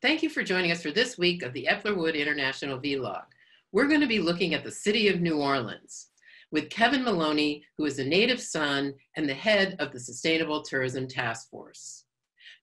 Thank you for joining us for this week of the Epler Wood International Vlog. We're going to be looking at the city of New Orleans with Kevin Molony, who is a native son and the head of the Sustainable Tourism Task Force.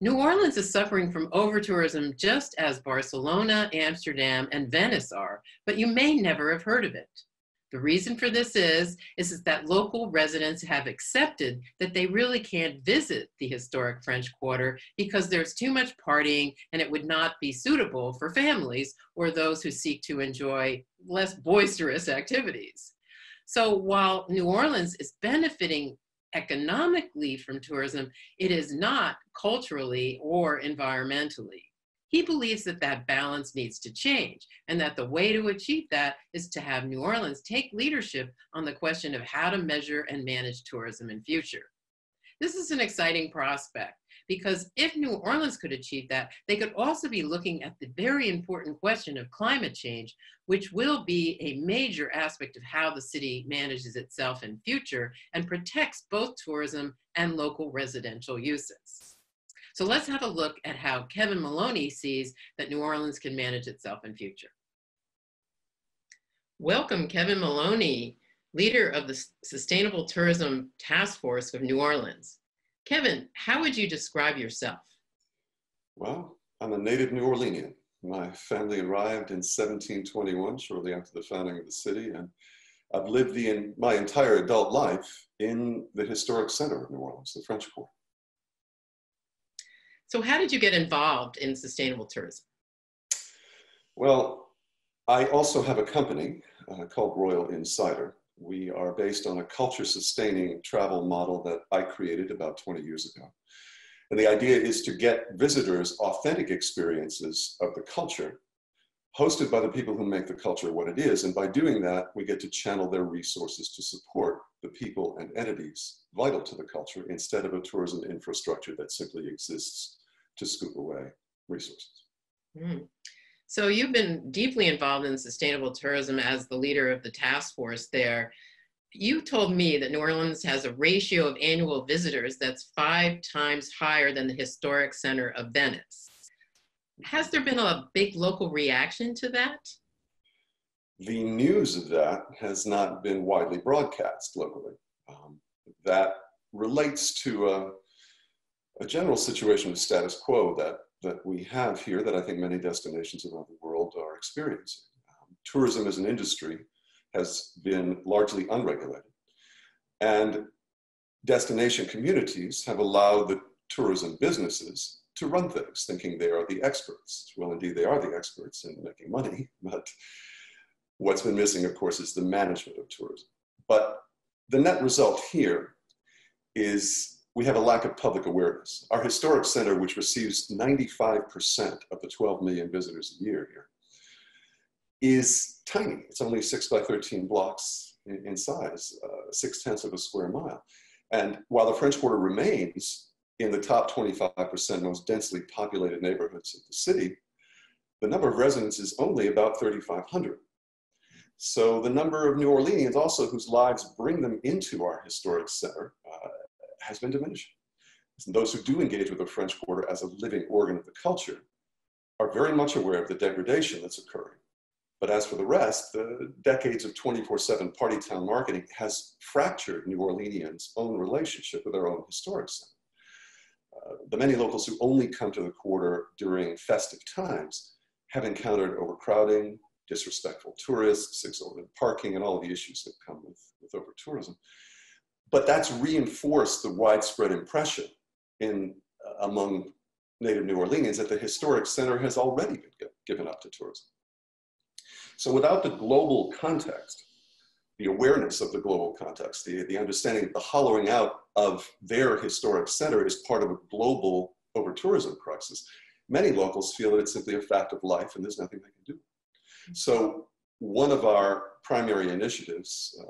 New Orleans is suffering from overtourism just as Barcelona, Amsterdam, and Venice are, but you may never have heard of it. The reason for this is that local residents have accepted that they really can't visit the historic French Quarter because there's too much partying and it would not be suitable for families or those who seek to enjoy less boisterous activities. So while New Orleans is benefiting economically from tourism, it is not culturally or environmentally. He believes that that balance needs to change and that the way to achieve that is to have New Orleans take leadership on the question of how to measure and manage tourism in future. This is an exciting prospect because if New Orleans could achieve that, they could also be looking at the very important question of climate change, which will be a major aspect of how the city manages itself in future and protects both tourism and local residential uses. So let's have a look at how Kevin Molony sees that New Orleans can manage itself in future. Welcome, Kevin Molony, leader of the Sustainable Tourism Task Force of New Orleans. Kevin, how would you describe yourself? Well, I'm a native New Orleanian. My family arrived in 1721, shortly after the founding of the city, and I've lived my entire adult life in the historic center of New Orleans, the French Quarter. So how did you get involved in sustainable tourism? Well, I also have a company called Royal Insider. We are based on a culture-sustaining travel model that I created about 20 years ago. And the idea is to get visitors authentic experiences of the culture, hosted by the people who make the culture what it is. And by doing that, we get to channel their resources to support the people and entities vital to the culture instead of a tourism infrastructure that simply exists to scoop away resources. So you've been deeply involved in sustainable tourism as the leader of the task force there. You told me that New Orleans has a ratio of annual visitors that's 5 times higher than the historic center of Venice. Has there been a big local reaction to that? The news of that has not been widely broadcast locally. That relates to a general situation of status quo that we have here that I think many destinations around the world are experiencing. Tourism as an industry has been largely unregulated, and destination communities have allowed the tourism businesses to run things, thinking they are the experts. Well, indeed, they are the experts in making money, but what's been missing, of course, is the management of tourism. But the net result here is we have a lack of public awareness. Our historic center, which receives 95% of the 12 million visitors a year here, is tiny. It's only 6 by 13 blocks in size, 0.6 of a square mile. And while the French Quarter remains in the top 25% most densely populated neighborhoods of the city, the number of residents is only about 3,500. So the number of New Orleanians also whose lives bring them into our historic center has been diminishing. And those who do engage with the French Quarter as a living organ of the culture are very much aware of the degradation that's occurring. But as for the rest, the decades of 24/7 party town marketing has fractured New Orleanians' own relationship with their own historic center. The many locals who only come to the quarter during festive times have encountered overcrowding, disrespectful tourists, exorbitant parking, and all of the issues that come with over-tourism. But that's reinforced the widespread impression among native New Orleanians that the historic center has already been given up to tourism. So without the global context, the awareness of the global context, the understanding that the hollowing out of their historic center is part of a global over-tourism crisis, many locals feel that it's simply a fact of life and there's nothing they can do. So one of our primary initiatives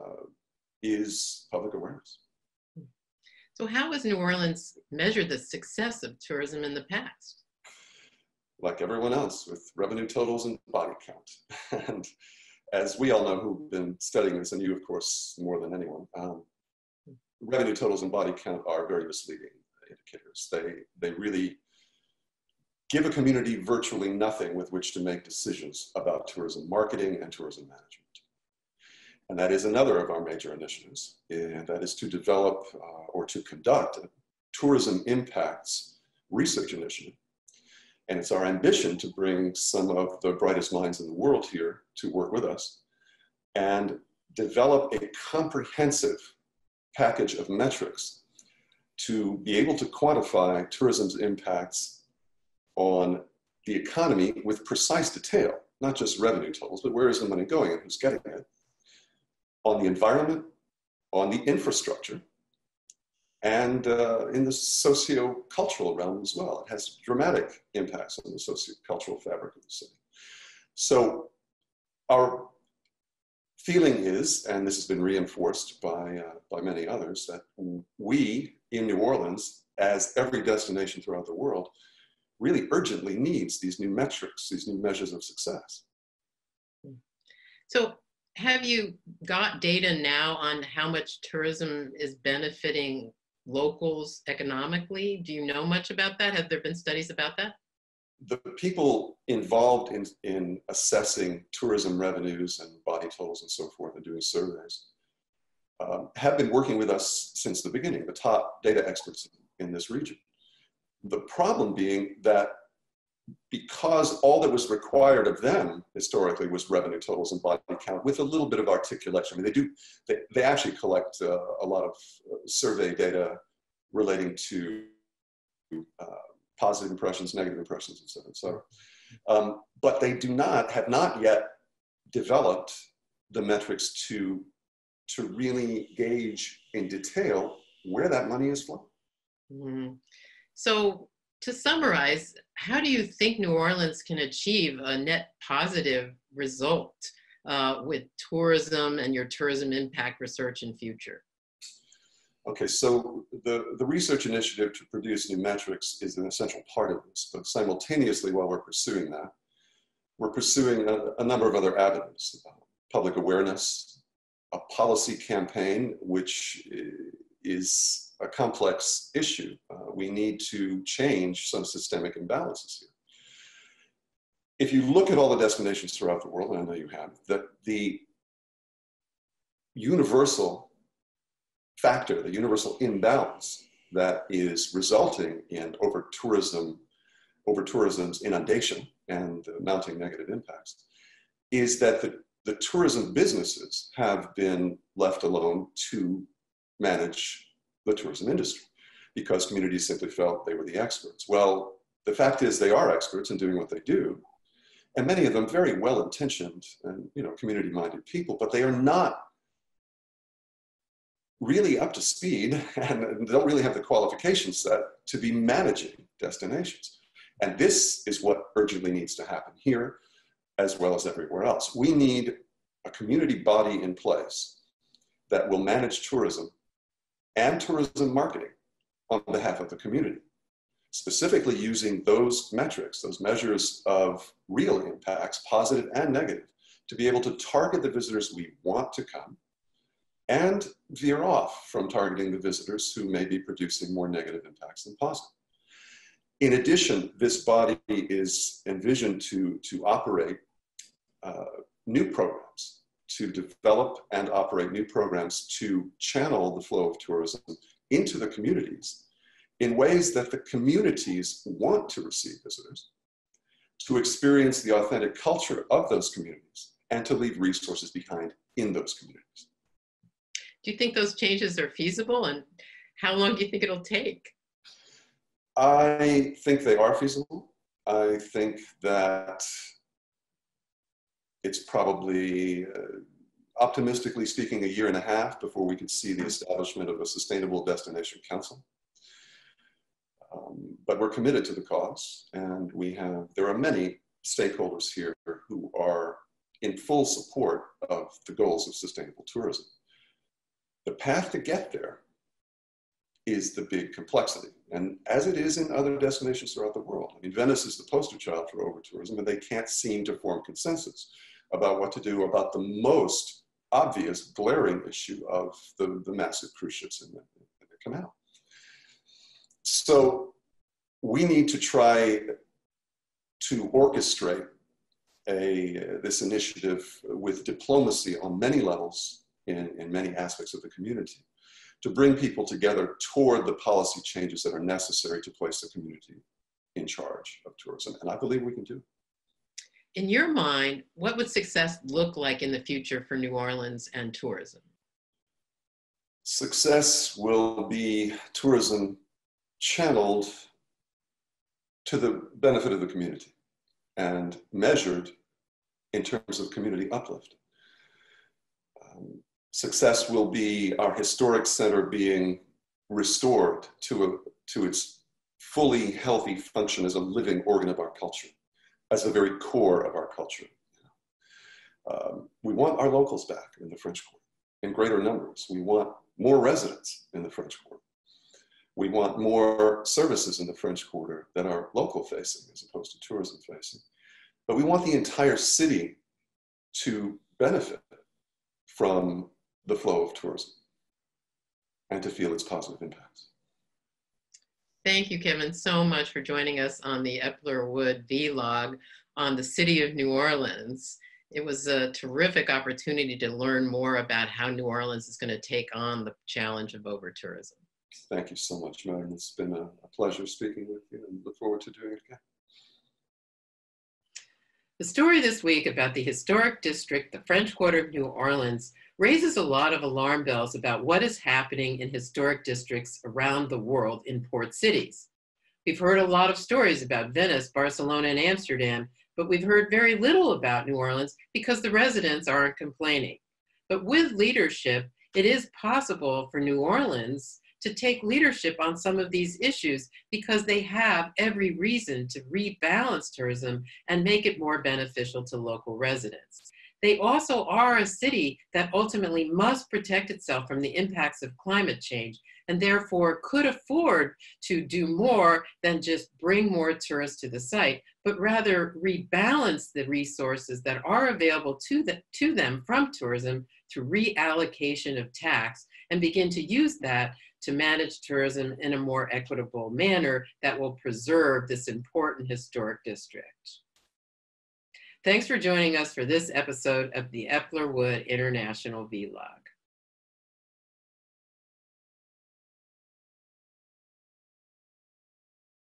is public awareness. So how has New Orleans measured the success of tourism in the past? Like everyone else, with revenue totals and body count. And as we all know who've been studying this, and you, of course, more than anyone, revenue totals and body count are very misleading indicators. They really give a community virtually nothing with which to make decisions about tourism marketing and tourism management. And that is another of our major initiatives, and that is to develop or to conduct a tourism impacts research initiative. And it's our ambition to bring some of the brightest minds in the world here to work with us and develop a comprehensive package of metrics to be able to quantify tourism's impacts on the economy with precise detail, not just revenue totals, but where is the money going and who's getting it, on the environment, on the infrastructure, and in the socio-cultural realm as well. It has dramatic impacts on the socio-cultural fabric of the city. So our feeling is, and this has been reinforced by many others, that we in New Orleans, as every destination throughout the world, really urgently needs these new metrics, these new measures of success. So have you got data now on how much tourism is benefiting locals economically? Do you know much about that? Have there been studies about that? The people involved in assessing tourism revenues and body totals and so forth and doing surveys have been working with us since the beginning, the top data experts in this region. The problem being that because all that was required of them historically was revenue totals and body count with a little bit of articulation. I mean, they actually collect a lot of survey data relating to positive impressions, negative impressions, et cetera, et cetera. But they have not yet developed the metrics to really gauge in detail where that money is flowing. Mm-hmm. So to summarize, how do you think New Orleans can achieve a net positive result with tourism and your tourism impact research in future? Okay, so the research initiative to produce new metrics is an essential part of this, but simultaneously while we're pursuing that, we're pursuing a number of other avenues. Public awareness, a policy campaign, which is a complex issue. We need to change some systemic imbalances here. If you look at all the destinations throughout the world, and I know you have, that the universal factor, the universal imbalance that is resulting in over-tourism's inundation and mounting negative impacts is that the tourism businesses have been left alone to manage the tourism industry because communities simply felt they were the experts. Well, the fact is they are experts in doing what they do, and many of them very well-intentioned and community-minded people, but they are not really up to speed and don't really have the qualification set to be managing destinations. And this is what urgently needs to happen here as well as everywhere else. We need a community body in place that will manage tourism and tourism marketing on behalf of the community, specifically using those metrics, those measures of real impacts, positive and negative, to be able to target the visitors we want to come and veer off from targeting the visitors who may be producing more negative impacts than positive. In addition, this body is envisioned to operate new programs, to develop and operate new programs to channel the flow of tourism into the communities in ways that the communities want to receive visitors, to experience the authentic culture of those communities, and to leave resources behind in those communities. Do you think those changes are feasible, and how long do you think it'll take? I think they are feasible. I think that it's probably, optimistically speaking, 1.5 years before we could see the establishment of a sustainable destination council. But we're committed to the cause, and there are many stakeholders here who are in full support of the goals of sustainable tourism. The path to get there is the big complexity, and as it is in other destinations throughout the world. I mean, Venice is the poster child for over-tourism, and they can't seem to form consensus about what to do about the most obvious, glaring issue of the massive cruise ships in the canal. So we need to try to orchestrate this initiative with diplomacy on many levels in many aspects of the community, to bring people together toward the policy changes that are necessary to place the community in charge of tourism. And I believe we can do it. In your mind, what would success look like in the future for New Orleans and tourism? Success will be tourism channeled to the benefit of the community and measured in terms of community uplift. Success will be our historic center being restored to its fully healthy function as a living organ of our culture, as the very core of our culture. We want our locals back in the French Quarter in greater numbers. We want more residents in the French Quarter. We want more services in the French Quarter that are local facing as opposed to tourism facing. But we want the entire city to benefit from the flow of tourism and to feel its positive impacts. Thank you, Kevin, so much for joining us on the Epler Wood vlog on the city of New Orleans. It was a terrific opportunity to learn more about how New Orleans is going to take on the challenge of over-tourism. Thank you so much, Maloney. It's been a pleasure speaking with you and look forward to doing it again. The story this week about the historic district, the French Quarter of New Orleans, raises a lot of alarm bells about what is happening in historic districts around the world in port cities. We've heard a lot of stories about Venice, Barcelona, and Amsterdam, but we've heard very little about New Orleans because the residents aren't complaining. But with leadership, it is possible for New Orleans to take leadership on some of these issues because they have every reason to rebalance tourism and make it more beneficial to local residents. They also are a city that ultimately must protect itself from the impacts of climate change and therefore could afford to do more than just bring more tourists to the site, but rather rebalance the resources that are available to them from tourism through reallocation of tax and begin to use that to manage tourism in a more equitable manner that will preserve this important historic district. Thanks for joining us for this episode of the Epler Wood International Vlog.